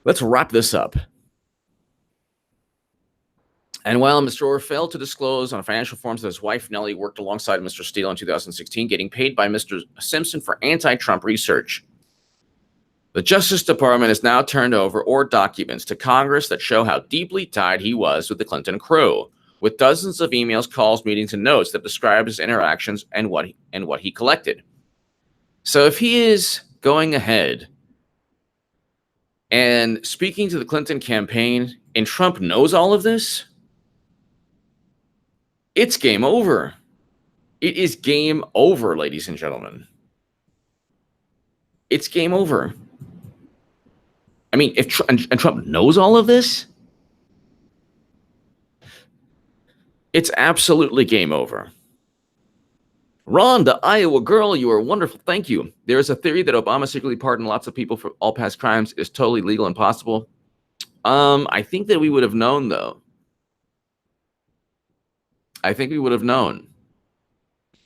Let's wrap this up. And while Mr. Ohr failed to disclose on financial forms that his wife, Nellie, worked alongside Mr. Steele in 2016, getting paid by Mr. Simpson for anti-Trump research, the Justice Department has now turned over Ohr documents to Congress that show how deeply tied he was with the Clinton crew, with dozens of emails, calls, meetings, and notes that describe his interactions and what he collected. So if he is going ahead and speaking to the Clinton campaign, and Trump knows all of this, it's game over. It is game over, ladies and gentlemen. It's game over. I mean, if Trump knows all of this, it's absolutely game over. Ron, the Iowa girl, you are wonderful. Thank you. There is a theory that Obama secretly pardoned lots of people for all past crimes is totally legal and possible. I think that we would have known, though. I think we would have known.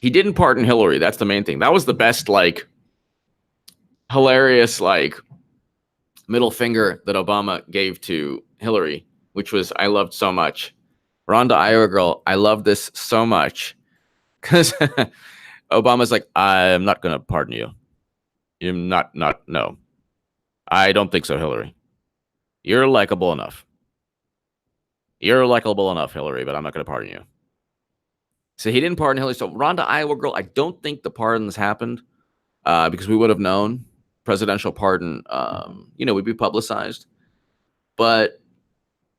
He didn't pardon Hillary. That's the main thing. That was the best, hilarious, middle finger that Obama gave to Hillary, which was I loved so much. Ron, the Iowa girl, I love this so much. Because Obama's like, I'm not going to pardon you. You're no. I don't think so, Hillary. You're likable enough. You're likable enough, Hillary, but I'm not going to pardon you. So he didn't pardon Hillary. So Ron, the Iowa girl, I don't think the pardons happened because we would have known. Presidential pardon, would be publicized. But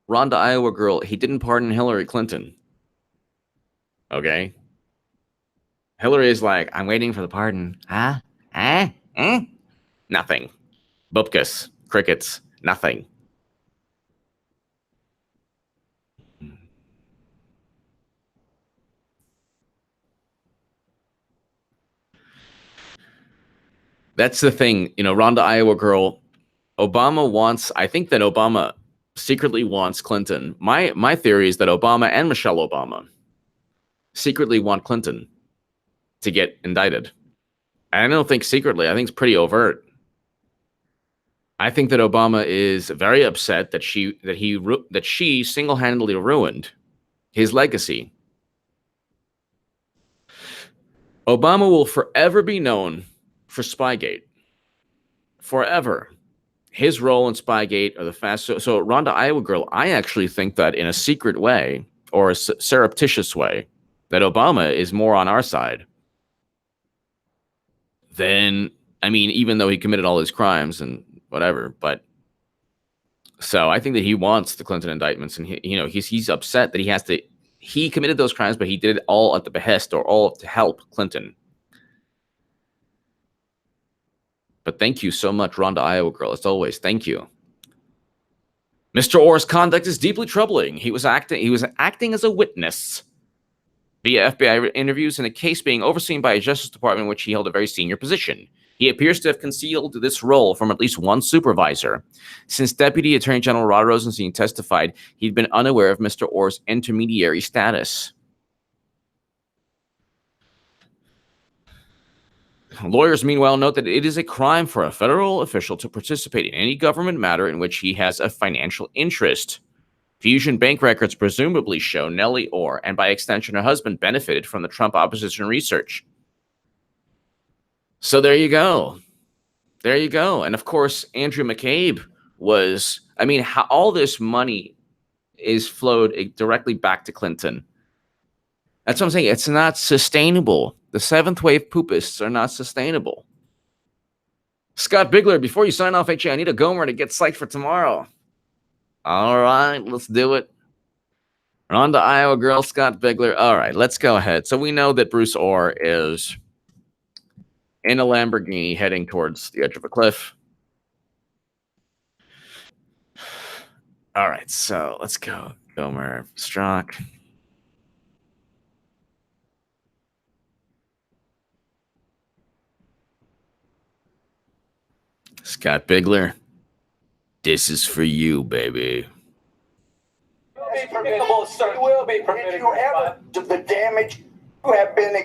Ron, the Iowa girl, he didn't pardon Hillary Clinton. Okay? Hillary is like, I'm waiting for the pardon. Nothing. Bupkis. Crickets. Nothing. That's the thing. Ron, the Iowa girl, I think that Obama secretly wants Clinton. My theory is that Obama and Michelle Obama secretly want Clinton to get indicted. And I don't think secretly. I think it's pretty overt. I think that Obama is very upset that she single-handedly ruined his legacy. Obama will forever be known for Spygate. Forever. His role in Spygate or the fast. So Ron, the Iowa girl, I actually think that in a secret way or a surreptitious way, that Obama is more on our side than, even though he committed all his crimes and whatever, but so I think that he wants the Clinton indictments, and he's upset that he committed those crimes, but he did it all at the behest or all to help Clinton. But thank you so much, Ron, the Iowa girl. As always, thank you. Mr. Ohr's conduct is deeply troubling. He was acting as a witness via FBI interviews in a case being overseen by a Justice Department in which he held a very senior position. He appears to have concealed this role from at least one supervisor. Since Deputy Attorney General Rod Rosenstein testified, he'd been unaware of Mr. Ohr's intermediary status. Lawyers, meanwhile, note that it is a crime for a federal official to participate in any government matter in which he has a financial interest. Fusion bank records presumably show Nellie Ohr, and by extension her husband, benefited from the Trump opposition research. So there you go. There you go. And of course, Andrew McCabe was, how all this money is flowed directly back to Clinton. That's what I'm saying. It's not sustainable. The seventh wave poopists are not sustainable. Scott Bigler, before you sign off, HA, I need a Gomer to get psyched for tomorrow. All right, let's do it. On to Iowa girl, Scott Bigler. All right, let's go ahead. So we know that Bruce Ohr is in a Lamborghini heading towards the edge of a cliff. All right, so let's go. Gomer Strzok. Scott Bigler. This is for you, baby. Will be permitted. If you ever to the damage you have been,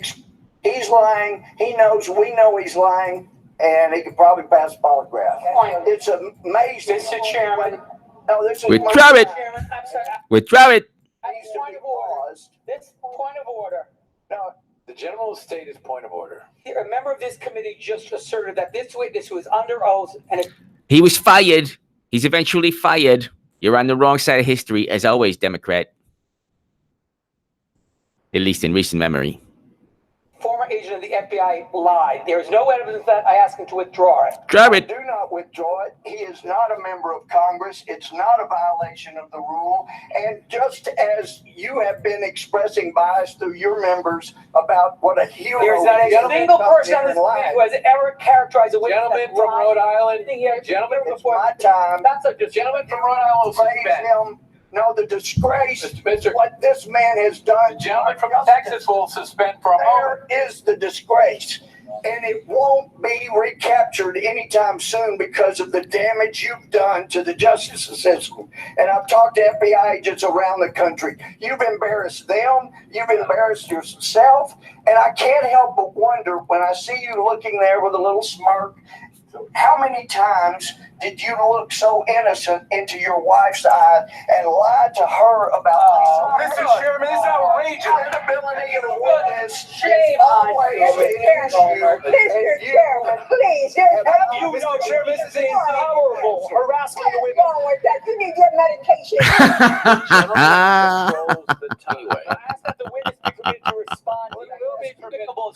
he's lying. He knows. We know he's lying, and he could probably pass polygraph. It's amazing, Mr. Chairman. No, this is Withdraw it. Chairman, I'm sorry. Withdraw it. Point of order. This point of order. No, The gentleman will state his point of order. A member of this committee just asserted that this witness was under oath and He was fired. He's eventually fired. You're on the wrong side of history, as always, Democrat. At least in recent memory. former agent of the FBI lied. There is no evidence that I ask him to withdraw it. Grab it. do not withdraw it. He is not a member of Congress. It's not a violation of the rule. And just as you have been expressing bias through your members about what a hero There's not a single person on this committee who has ever characterized a witness Gentleman as from lying. Rhode Island. Gentlemen It's my time. That's a Gentleman from Rhode Island will Praise suspend. him. No, the disgrace, Mr. what this man has done. The gentleman from Texas will suspend for a moment. There is the disgrace, and it won't be recaptured anytime soon because of the damage you've done to the justice system. And I've talked to FBI agents around the country. You've embarrassed them, you've embarrassed yourself, and I can't help but wonder when I see you looking there with a little smirk, how many times did you look so innocent into your wife's eye and lie to her about Mr. Chairman, this is outrageous. credibility of the witness? Shame on you, Mr. Chairman, please. You know, Chairman, this is intolerable. Harassing the witness. You need your medication. Gentleman controls the time. I ask that the witness be permitted to respond. It will be predictable.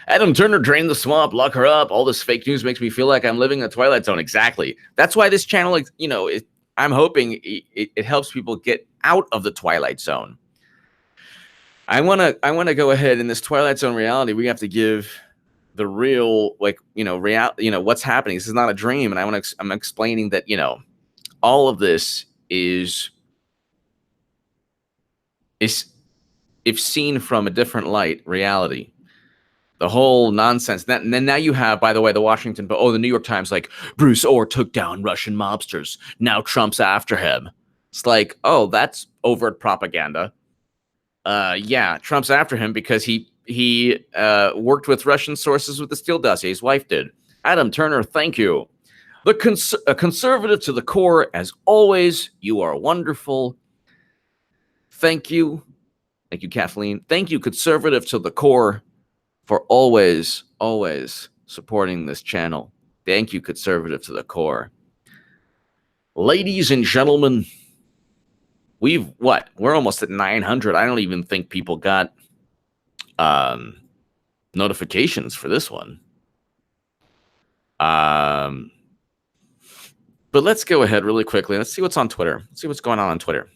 Adam Turner drained the swamp, lock her up. All this fake news makes me feel like I'm living in the Twilight Zone. Exactly. That's why this channel, you know, I'm hoping it helps people get out of the Twilight Zone. I want to go ahead in this Twilight Zone reality. We have to give the real, like, what's happening. This is not a dream. And I'm explaining that, all of this is if seen from a different light, reality. The whole nonsense. And then now you have, by the way, the Washington, the New York Times, like, Bruce Ohr took down Russian mobsters. Now Trump's after him. It's like, oh, that's overt propaganda. Yeah, Trump's after him because he worked with Russian sources with the Steele Dossier. His wife did. Adam Turner, thank you. A conservative to the core, as always. You are wonderful. Thank you. Thank you, Kathleen. Thank you, conservative to the core, for always, always supporting this channel. Thank you, conservative to the core. Ladies and gentlemen, we're almost at 900. I don't even think people got notifications for this one. But let's go ahead really quickly. Let's see what's on Twitter. Let's see what's going on Twitter.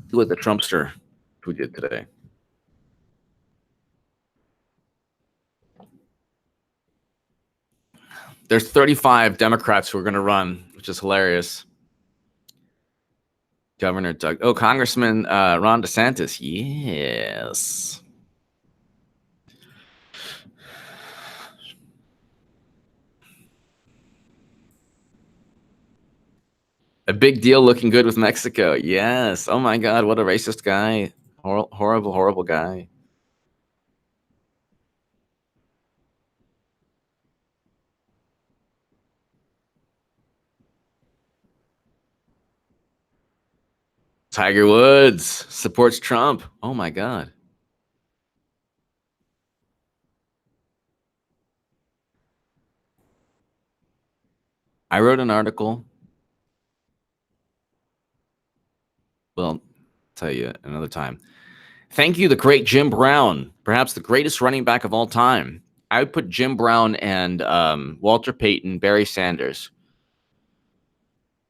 See what the Trumpster tweeted today. There's 35 Democrats who are going to run, which is hilarious. Governor Doug. Oh, Congressman Ron DeSantis. Yes. A big deal looking good with Mexico. Yes. Oh, my God. What a racist guy. Horrible, horrible guy. Tiger Woods supports Trump. Oh, my God. I wrote an article. Well, I'll tell you another time. Thank you, the great Jim Brown, perhaps the greatest running back of all time. I would put Jim Brown and Walter Payton, Barry Sanders.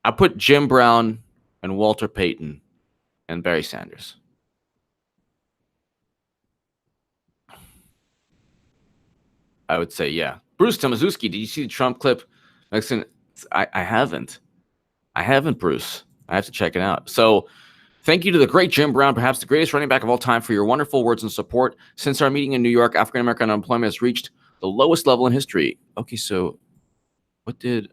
I put Jim Brown and Walter Payton and Barry Sanders. I would say, yeah. Bruce Tomaszewski, did you see the Trump clip? I haven't. I haven't, Bruce. I have to check it out. So Thank you to the great Jim Brown, perhaps the greatest running back of all time, for your wonderful words and support. Since our meeting in New York, African-American unemployment has reached the lowest level in history. Okay, so what did...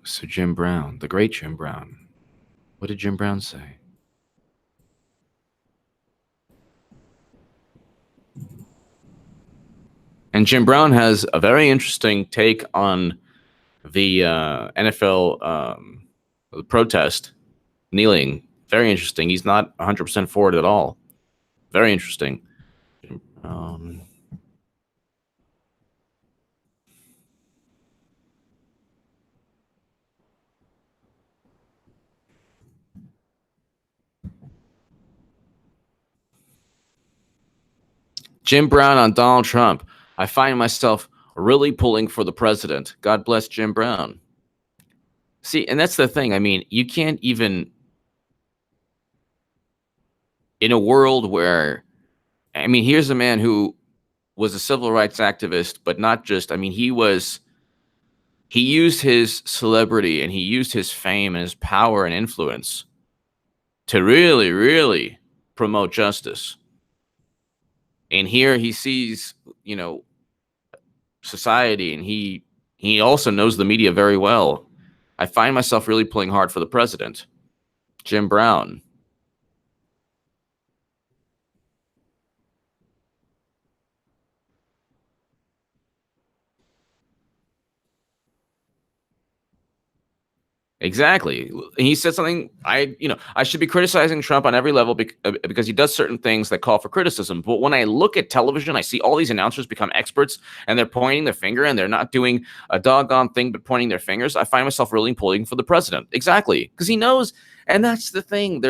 So Jim Brown, the great Jim Brown. What did Jim Brown say? And Jim Brown has a very interesting take on the NFL protest, kneeling. Very interesting. He's not 100% for it at all. Very interesting. Jim Brown on Donald Trump. I find myself really pulling for the president. God bless Jim Brown. See, and that's the thing. I mean, you can't even, in a world where, I mean, here's a man who was a civil rights activist, but not just, I mean, he used his celebrity and he used his fame and his power and influence to really, really promote justice. And here he sees, you know, society, and he also knows the media very well. I find myself really pulling hard for the president. Jim Brown. Exactly. He said something, I should be criticizing Trump on every level because he does certain things that call for criticism. But when I look at television, I see all these announcers become experts and they're pointing their finger and they're not doing a doggone thing but pointing their fingers. I find myself really pulling for the president. Exactly. Because he knows, and that's the thing.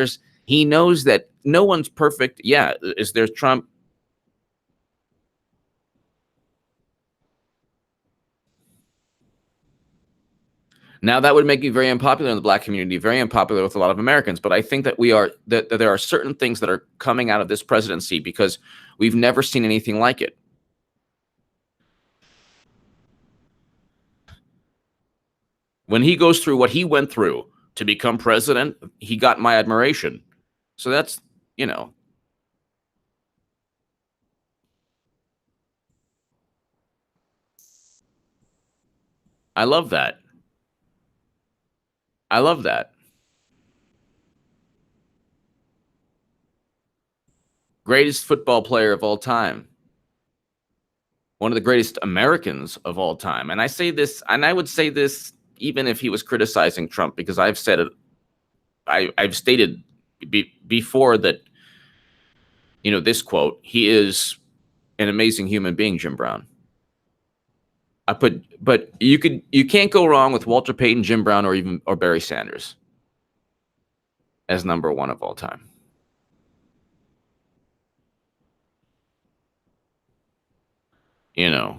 He knows that no one's perfect. Yeah, there's Trump. Now, that would make me very unpopular in the black community, very unpopular with a lot of Americans. But I think that that there are certain things that are coming out of this presidency because we've never seen anything like it. When he goes through what he went through to become president, he got my admiration. So that's, I love that. I love that. Greatest football player of all time. One of the greatest Americans of all time. And I say this, and I would say this even if he was criticizing Trump, because I've said it, I've stated before that, this quote, he is an amazing human being, Jim Brown. But you can't go wrong with Walter Payton, Jim Brown, or Barry Sanders as number one of all time. You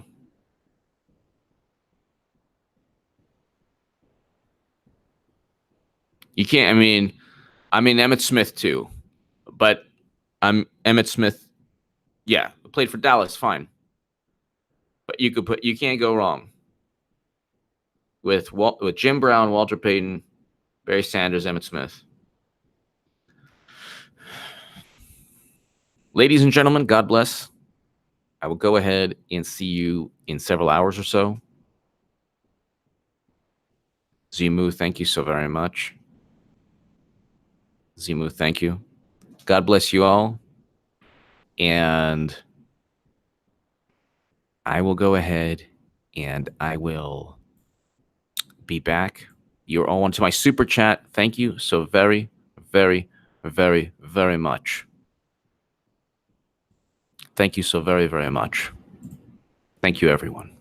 can't. I mean Emmitt Smith too, but Emmitt Smith. Yeah, played for Dallas, fine. But you can't go wrong with Jim Brown, Walter Payton, Barry Sanders, Emmitt Smith. Ladies and gentlemen, God bless. I will go ahead and see you in several hours or so. Zimu, thank you so very much. Zimu, thank you. God bless you all. And I will go ahead and I will be back. You're all onto my super chat. Thank you so very, very, very, very much. Thank you so very, very much. Thank you, everyone.